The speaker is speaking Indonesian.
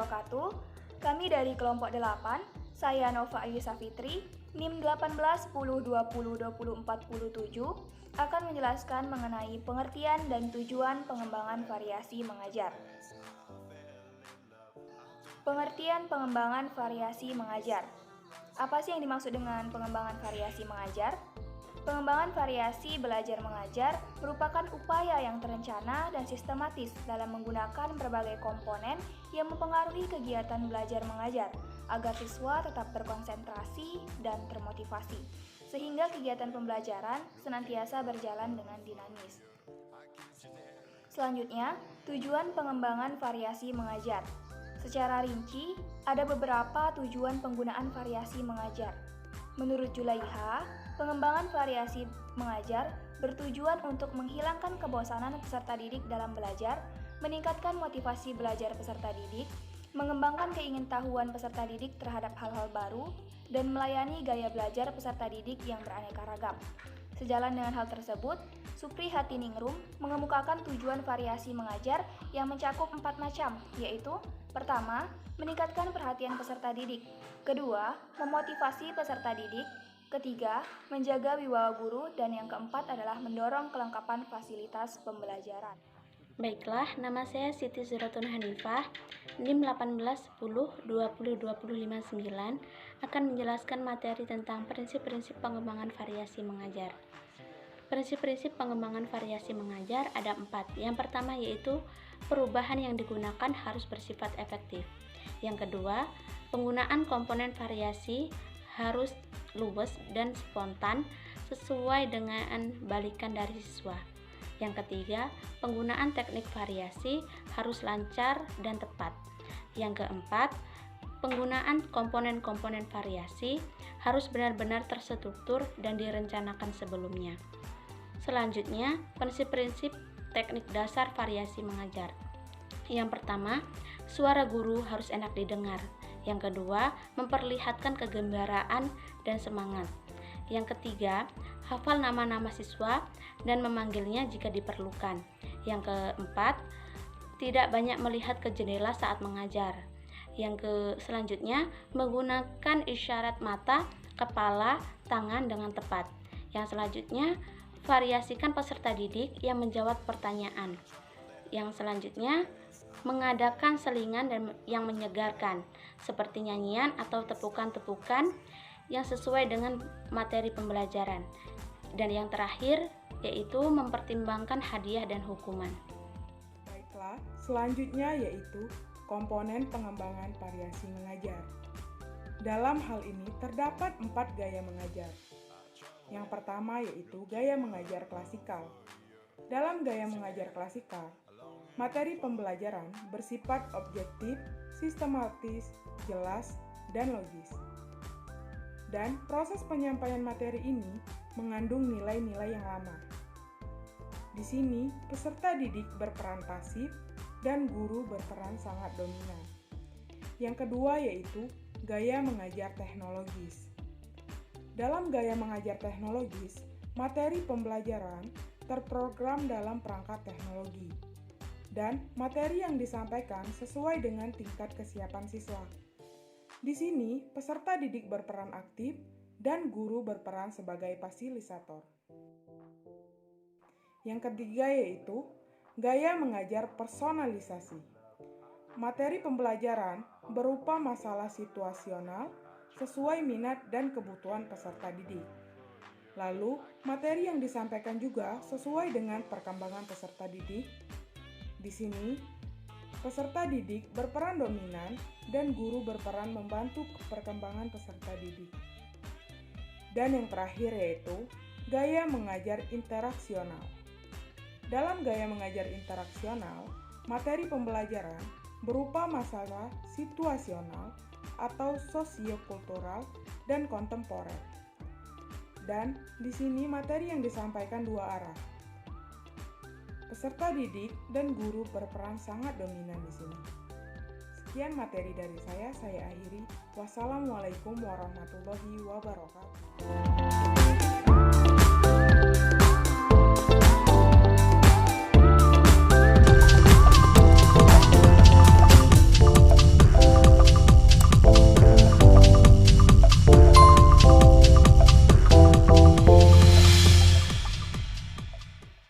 wabarakatuh. Kami dari kelompok 8, saya Nova Ayu Safitri, NIM 18-10-20-20-47, akan menjelaskan mengenai pengertian dan tujuan pengembangan variasi mengajar. Pengertian pengembangan variasi mengajar. Apa sih yang dimaksud dengan pengembangan variasi mengajar? Pengembangan variasi belajar mengajar merupakan upaya yang terencana dan sistematis dalam menggunakan berbagai komponen yang mempengaruhi kegiatan belajar mengajar agar siswa tetap terkonsentrasi dan termotivasi, sehingga kegiatan pembelajaran senantiasa berjalan dengan dinamis. Selanjutnya, tujuan pengembangan variasi mengajar. Secara rinci, ada beberapa tujuan penggunaan variasi mengajar. Menurut Julaiha, pengembangan variasi mengajar bertujuan untuk menghilangkan kebosanan peserta didik dalam belajar, meningkatkan motivasi belajar peserta didik, mengembangkan keingintahuan peserta didik terhadap hal-hal baru, dan melayani gaya belajar peserta didik yang beraneka ragam. Sejalan dengan hal tersebut, Supri Hatiningrum mengemukakan tujuan variasi mengajar yang mencakup 4 macam, yaitu: pertama, meningkatkan perhatian peserta didik; kedua, memotivasi peserta didik; ketiga, menjaga wibawa guru; dan yang keempat adalah mendorong kelengkapan fasilitas pembelajaran. Baiklah, nama saya Siti Zuratun Hanifah, NIM 18-10-20-20-59, akan menjelaskan materi tentang prinsip-prinsip pengembangan variasi mengajar. Prinsip-prinsip pengembangan variasi mengajar ada 4. Yang pertama yaitu perubahan yang digunakan harus bersifat efektif. Yang kedua, penggunaan komponen variasi harus luwes dan spontan sesuai dengan balikan dari siswa. Yang ketiga, penggunaan teknik variasi harus lancar dan tepat. Yang keempat, penggunaan komponen-komponen variasi harus benar-benar terstruktur dan direncanakan sebelumnya. Selanjutnya, prinsip-prinsip teknik dasar variasi mengajar. Yang pertama, suara guru harus enak didengar. Yang kedua, memperlihatkan kegembiraan dan semangat. Yang ketiga, hafal nama-nama siswa dan memanggilnya jika diperlukan. Yang keempat, tidak banyak melihat ke jendela saat mengajar. Selanjutnya, menggunakan isyarat mata, kepala, tangan dengan tepat. Yang selanjutnya, variasikan peserta didik yang menjawab pertanyaan. Yang selanjutnya, mengadakan selingan dan yang menyegarkan, seperti nyanyian atau tepukan-tepukan yang sesuai dengan materi pembelajaran. Dan yang terakhir, yaitu mempertimbangkan hadiah dan hukuman. Baiklah, selanjutnya yaitu komponen pengembangan variasi mengajar. Dalam hal ini terdapat 4 gaya mengajar. Yang pertama yaitu gaya mengajar klasikal. Dalam gaya mengajar klasikal, materi pembelajaran bersifat objektif, sistematis, jelas, dan logis. Dan proses penyampaian materi ini mengandung nilai-nilai yang lama. Di sini, peserta didik berperan pasif dan guru berperan sangat dominan. Yang kedua yaitu gaya mengajar teknologis. Dalam gaya mengajar teknologis, materi pembelajaran terprogram dalam perangkat teknologi, dan materi yang disampaikan sesuai dengan tingkat kesiapan siswa. Di sini, peserta didik berperan aktif dan guru berperan sebagai fasilitator. Yang ketiga yaitu gaya mengajar personalisasi. Materi pembelajaran berupa masalah situasional sesuai minat dan kebutuhan peserta didik. Lalu, materi yang disampaikan juga sesuai dengan perkembangan peserta didik. Di sini, peserta didik berperan dominan dan guru berperan membantu perkembangan peserta didik. Dan yang terakhir yaitu gaya mengajar interaksional. Dalam gaya mengajar interaksional, materi pembelajaran berupa masalah situasional atau sosiokultural dan kontemporer. Dan di sini materi yang disampaikan 2 arah. Peserta didik dan guru berperan sangat dominan di sini. Sekian materi dari saya akhiri. Wassalamualaikum warahmatullahi wabarakatuh.